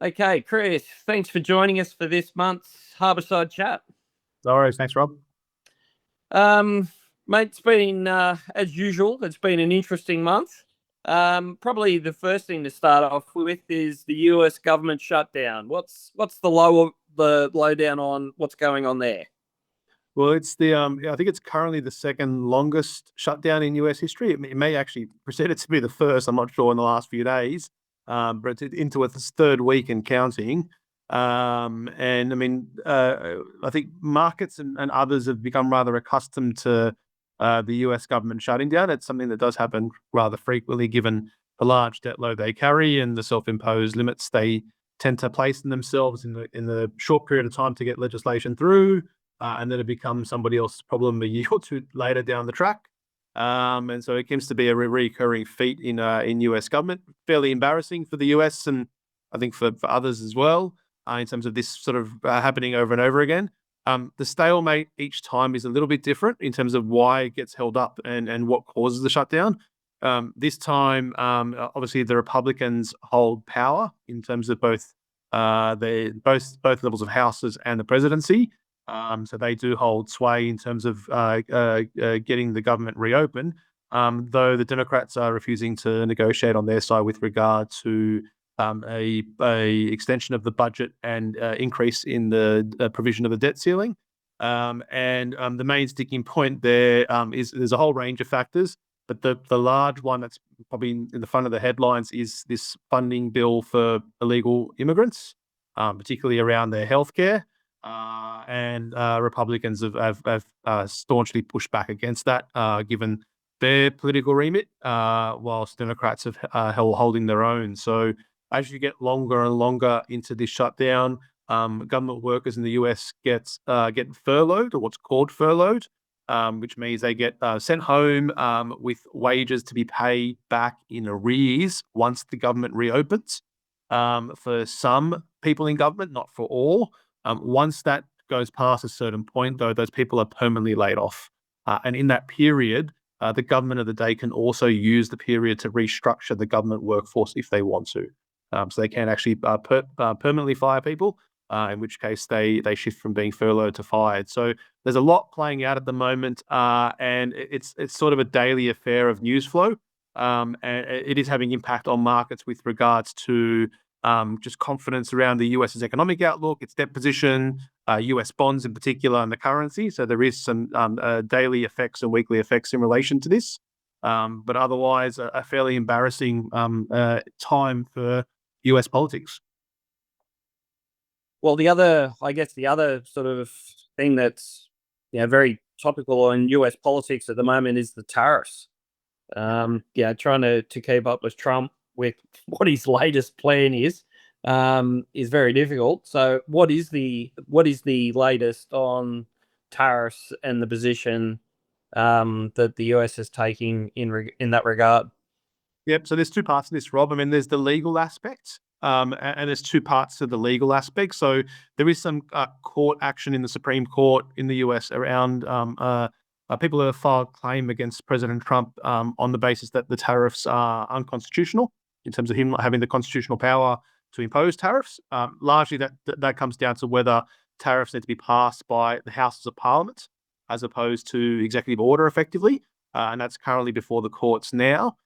Okay, Chris, thanks for joining us for this month's Harbourside chat. No worries. Thanks, Rob. Um, Mate, it's been, as usual, it's been an interesting month. Probably the first thing to start off with is the US government shutdown. What's the lowdown on what's going on there? Well, it's I think it's currently the second longest shutdown in US history. It may actually proceed it to be the first. I'm not sure in the last few days, but it's into its third week and counting. And I mean, I think markets and others have become rather accustomed to the US government shutting down. It's something that does happen rather frequently, given the large debt load they carry and the self-imposed limits they tend to place in themselves in the short period of time to get legislation through, and then it becomes somebody else's problem a year or two later down the track. And so it seems to be a recurring feat in US government. Fairly embarrassing for the US and I think for others as well, in terms of this sort of happening over and over again. The stalemate each time is a little bit different in terms of why it gets held up and what causes the shutdown. This time, obviously, the Republicans hold power in terms of both levels of houses and the presidency. So they do hold sway in terms of getting the government reopened, though the Democrats are refusing to negotiate on their side with regard to a extension of the budget and increase in the provision of the debt ceiling. And the main sticking point there is there's a whole range of factors, but the large one that's probably in the front of the headlines is this funding bill for illegal immigrants, particularly around their healthcare. And Republicans have staunchly pushed back against that, given their political remit, whilst Democrats have holding their own. So as you get longer and longer into this shutdown, government workers in the US get furloughed, or what's called furloughed, which means they get sent home with wages to be paid back in arrears once the government reopens. For some people in government, not for all. Once that goes past a certain point, though, those people are permanently laid off. And in that period, the government of the day can also use the period to restructure the government workforce if they want to. So they can actually permanently fire people, in which case they shift from being furloughed to fired. So there's a lot playing out at the moment, and it's sort of a daily affair of news flow. And it is having impact on markets with regards to just confidence around the US's economic outlook, its debt position, US bonds in particular, and the currency. So there is some daily effects and weekly effects in relation to this. But otherwise, a fairly embarrassing time for US politics. Well, I guess the other sort of thing that's very topical in US politics at the moment is the tariffs. Trying to keep up with Trump with what his latest plan is very difficult. So, what is the latest on tariffs and the position that the US is taking in that regard? Yep. So there's two parts to this, Rob. I mean, there's the legal aspect, and there's two parts to the legal aspect. So there is some court action in the Supreme Court in the US around people who have filed claim against President Trump on the basis that the tariffs are unconstitutional in terms of him not having the constitutional power to impose tariffs. Largely, that comes down to whether tariffs need to be passed by the Houses of Parliament as opposed to executive order, effectively, and that's currently before the courts now.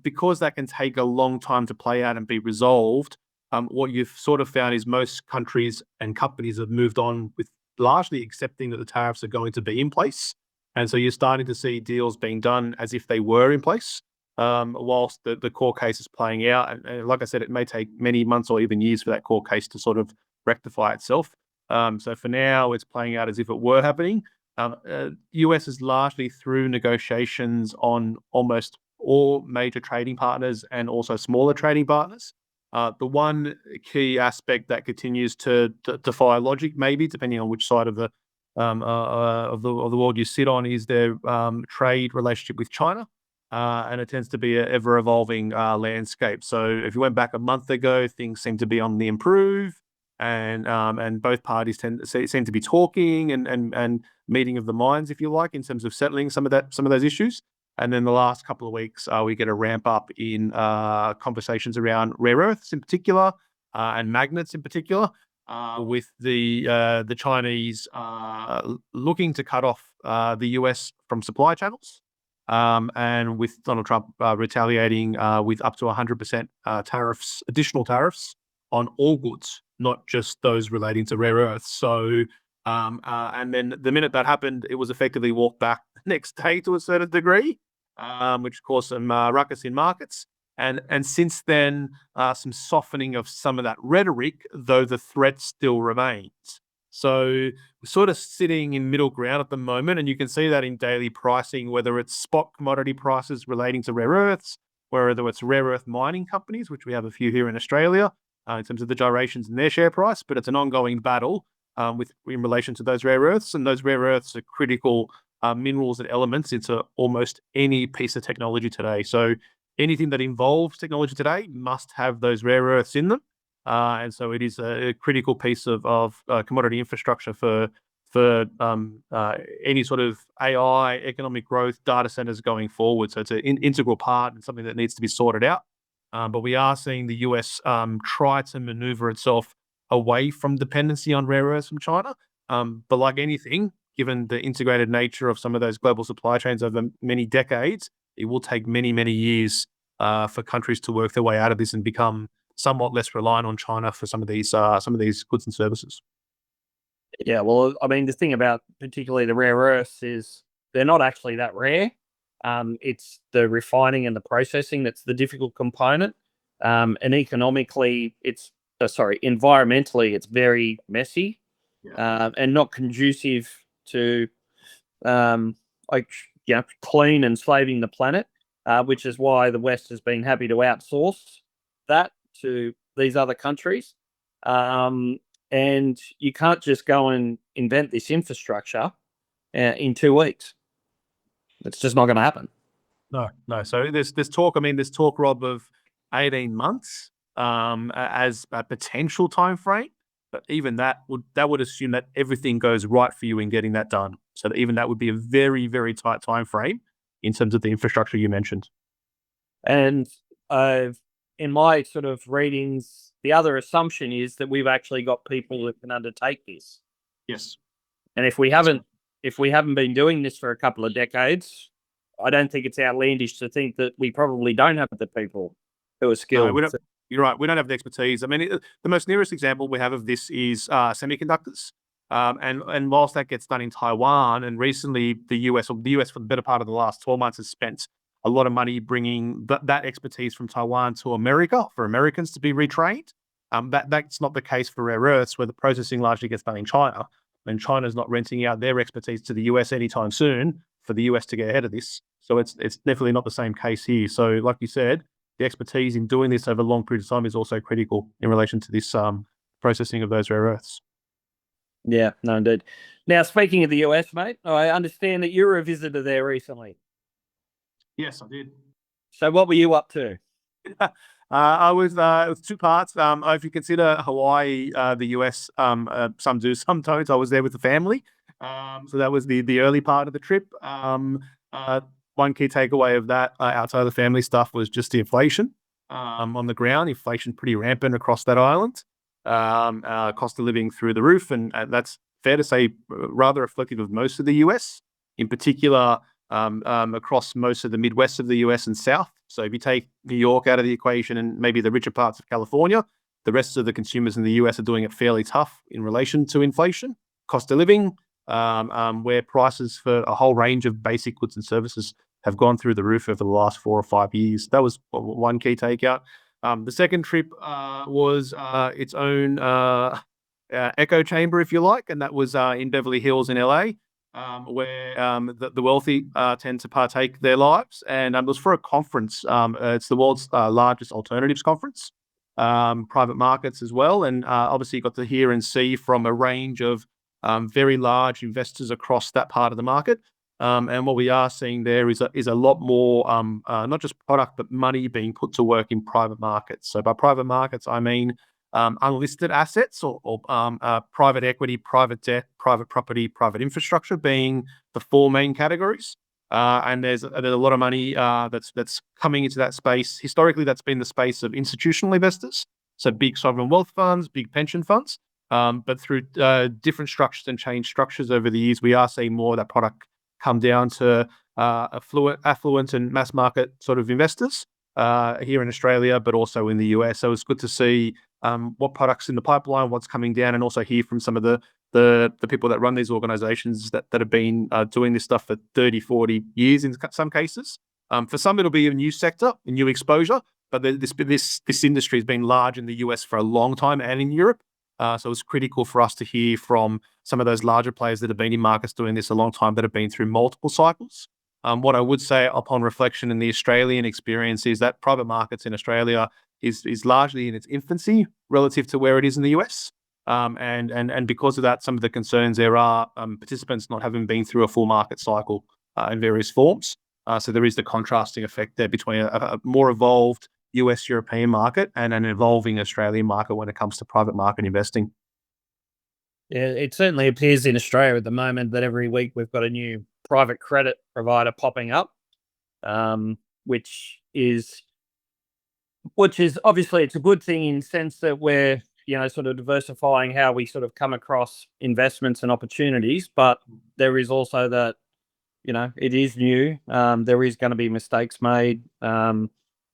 Because that can take a long time to play out and be resolved, what you've sort of found is most countries and companies have moved on with largely accepting that the tariffs are going to be in place. And so you're starting to see deals being done as if they were in place, whilst the court case is playing out. And like I said, it may take many months or even years for that court case to sort of rectify itself. So for now, it's playing out as if it were happening. US is largely through negotiations on almost all major trading partners and also smaller trading partners. The one key aspect that continues to defy logic, maybe depending on which side of the world you sit on, is their trade relationship with China, and it tends to be an ever evolving landscape. So if you went back a month ago, things seem to be on the improve, and both parties seem to be talking and meeting of the minds, if you like, in terms of settling some of those issues. And then the last couple of weeks, we get a ramp up in conversations around rare earths in particular, and magnets in particular, with the Chinese looking to cut off the US from supply channels, and with Donald Trump retaliating with up to 100% tariffs, additional tariffs on all goods, not just those relating to rare earths. So, and then the minute that happened, it was effectively walked back the next day to a certain degree, which caused some ruckus in markets. And since then, some softening of some of that rhetoric, though the threat still remains. So we're sort of sitting in middle ground at the moment, and you can see that in daily pricing, whether it's spot commodity prices relating to rare earths, whether it's rare earth mining companies, which we have a few here in Australia, in terms of the gyrations in their share price, but it's an ongoing battle in relation to those rare earths, and those rare earths are critical minerals and elements into almost any piece of technology today. So anything that involves technology today must have those rare earths in them. And so it is a critical piece of commodity infrastructure for any sort of AI, economic growth, data centers going forward. So it's an integral part and something that needs to be sorted out. But we are seeing the US try to maneuver itself away from dependency on rare earths from China. But like anything, given the integrated nature of some of those global supply chains over many decades, it will take many, many years for countries to work their way out of this and become somewhat less reliant on China for some of these goods and services. Yeah, well, I mean, the thing about particularly the rare earths is they're not actually that rare. It's the refining and the processing that's the difficult component. And economically, environmentally, it's very messy, and not conducive to, clean and saving the planet, which is why the West has been happy to outsource that to these other countries. And you can't just go and invent this infrastructure in 2 weeks. It's just not going to happen. No. So there's talk. I mean, there's talk, Rob, of 18 months as a potential time frame. But even that would assume that everything goes right for you in getting that done. So that even that would be a very, very tight time frame in terms of the infrastructure you mentioned. And in my sort of readings, the other assumption is that we've actually got people that can undertake this. Yes. And if we haven't been doing this for a couple of decades, I don't think it's outlandish to think that we probably don't have the people who are skilled. No, you're right. We don't have the expertise. I mean, the most nearest example we have of this is semiconductors. And whilst that gets done in Taiwan, and recently the US for the better part of the last 12 months has spent a lot of money bringing that expertise from Taiwan to America for Americans to be retrained. That's not the case for rare earths, where the processing largely gets done in China, and China's not renting out their expertise to the US anytime soon for the US to get ahead of this. So it's definitely not the same case here. So like you said, the expertise in doing this over a long period of time is also critical in relation to this processing of those rare earths. Yeah, no, indeed. Now, speaking of the US, mate, I understand that you were a visitor there recently. Yes, I did. So what were you up to? I was, it was two parts. If you consider Hawaii, the US, some do, some don't. I was there with the family. So that was the early part of the trip. One key takeaway of that, outside of the family stuff, was just the inflation on the ground. Inflation pretty rampant across that island. Cost of living through the roof, and that's fair to say rather reflective of most of the US, in particular across most of the Midwest of the US and South. So if you take New York out of the equation and maybe the richer parts of California, the rest of the consumers in the US are doing it fairly tough in relation to inflation, cost of living, where prices for a whole range of basic goods and services have gone through the roof over the last 4 or 5 years. That was one key takeout. The second trip was its own echo chamber, if you like, and that was in Beverly Hills in LA, where the wealthy tend to partake their lives. And it was for a conference. It's the world's largest alternatives conference, private markets as well. And obviously you got to hear and see from a range of very large investors across that part of the market. And what we are seeing there is a lot more, not just product, but money being put to work in private markets. So by private markets, I mean unlisted assets or private equity, private debt, private property, private infrastructure being the 4 main categories. And there's a lot of money that's coming into that space. Historically, that's been the space of institutional investors. so big sovereign wealth funds, big pension funds. But through different structures and change structures over the years, we are seeing more of that product come down to affluent and mass market sort of investors here in Australia, but also in the US. So it's good to see what products in the pipeline, what's coming down, and also hear from some of the people that run these organizations that have been doing this stuff for 30, 40 years in some cases. For some, it'll be a new sector, a new exposure, but this industry has been large in the US for a long time and in Europe. So it's critical for us to hear from some of those larger players that have been in markets doing this a long time, that have been through multiple cycles. What I would say upon reflection in the Australian experience is that private markets in Australia is largely in its infancy relative to where it is in the US. And because of that, some of the concerns there are participants not having been through a full market cycle in various forms. So there is the contrasting effect there between a more evolved US European market and an evolving Australian market when it comes to private market investing. Yeah, it certainly appears in Australia at the moment that every week we've got a new private credit provider popping up, um, which is obviously it's a good thing in the sense that we're sort of diversifying how we sort of come across investments and opportunities. But there is also that it is new. There is going to be mistakes made,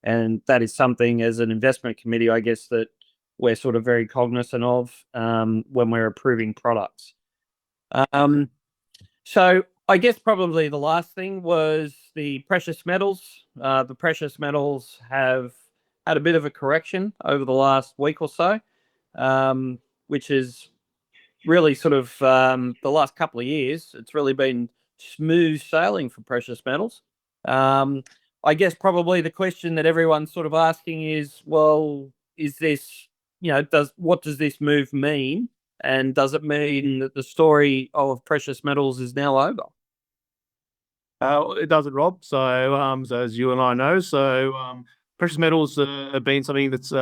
and that is something as an investment committee, I guess, that we're sort of very cognizant of when we're approving products. So I guess probably the last thing was the precious metals. The precious metals have had a bit of a correction over the last week or so, which is really sort of the last couple of years. It's really been smooth sailing for precious metals. I guess probably the question that everyone's sort of asking is, well, is this, what does this move mean? And does it mean that the story of precious metals is now over? It doesn't, Rob. So as you and I know, precious metals have been something that's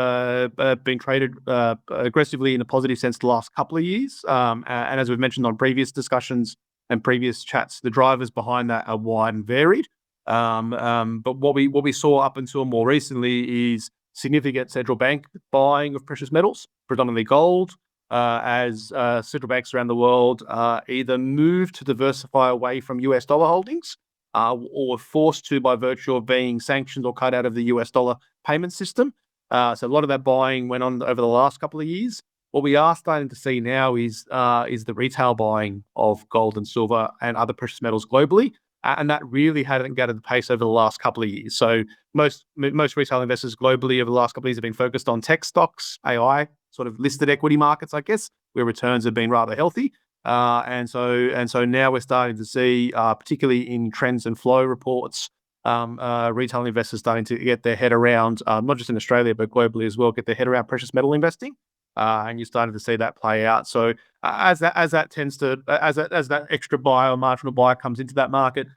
been traded aggressively in a positive sense the last couple of years. And as we've mentioned on previous discussions and previous chats, the drivers behind that are wide and varied. But what we saw up until more recently is significant central bank buying of precious metals, predominantly gold, as central banks around the world either move to diversify away from US dollar holdings, or were forced to by virtue of being sanctioned or cut out of the US dollar payment system. So a lot of that buying went on over the last couple of years. What we are starting to see now is the retail buying of gold and silver and other precious metals globally, and that really hadn't gathered the pace over the last couple of years. So most retail investors globally over the last couple of years have been focused on tech stocks, AI, sort of listed equity markets, I guess, where returns have been rather healthy. And so now we're starting to see, particularly in trends and flow reports, retail investors starting to get their head around, not just in Australia but globally as well, get their head around precious metal investing, and you're starting to see that play out. So as that extra buy or marginal buy comes into that market,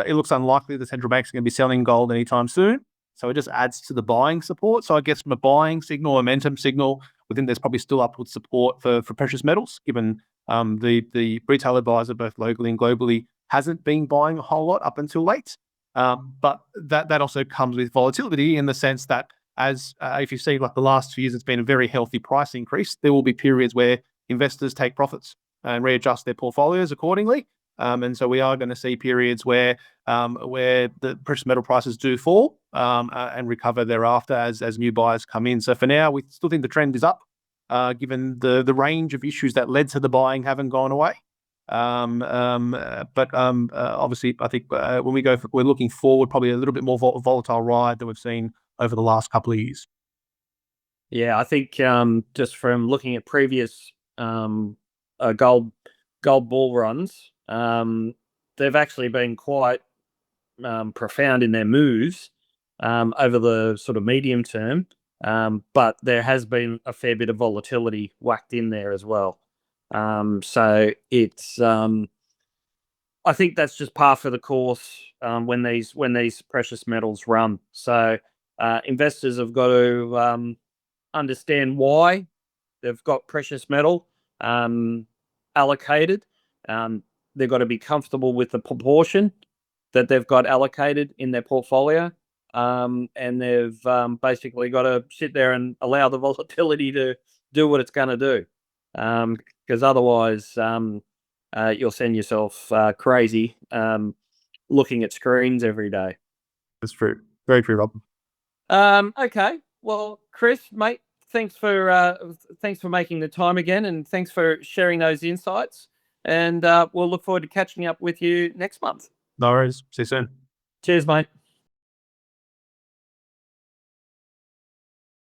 it looks unlikely the central banks are going to be selling gold anytime soon. So it just adds to the buying support. So I guess from a buying signal, momentum signal, within there's probably still upward support for precious metals, given the retail advisor, both locally and globally, hasn't been buying a whole lot up until late. But that also comes with volatility in the sense that as if you see like the last 2 years, it's been a very healthy price increase. There will be periods where investors take profits and readjust their portfolios accordingly. And so we are going to see periods where the precious metal prices do fall and recover thereafter as new buyers come in. So for now, we still think the trend is up, given the range of issues that led to the buying haven't gone away. But obviously, I think when we're looking forward, probably a little bit more volatile ride than we've seen over the last couple of years. Yeah, I think just from looking at previous gold bull runs, they've actually been quite profound in their moves over the sort of medium term. But there has been a fair bit of volatility whacked in there as well. So it's I think that's just par for the course when these precious metals run. So investors have got to understand why they've got precious metal allocated. They've got to be comfortable with the proportion that they've got allocated in their portfolio. and they've basically got to sit there and allow the volatility to do what it's going to do, because otherwise you'll send yourself crazy looking at screens every day. That's true. Very true, Rob. Okay. Well, Chris, mate, thanks for making the time again, and thanks for sharing those insights. And we'll look forward to catching up with you next month. No worries. See you soon. Cheers, mate.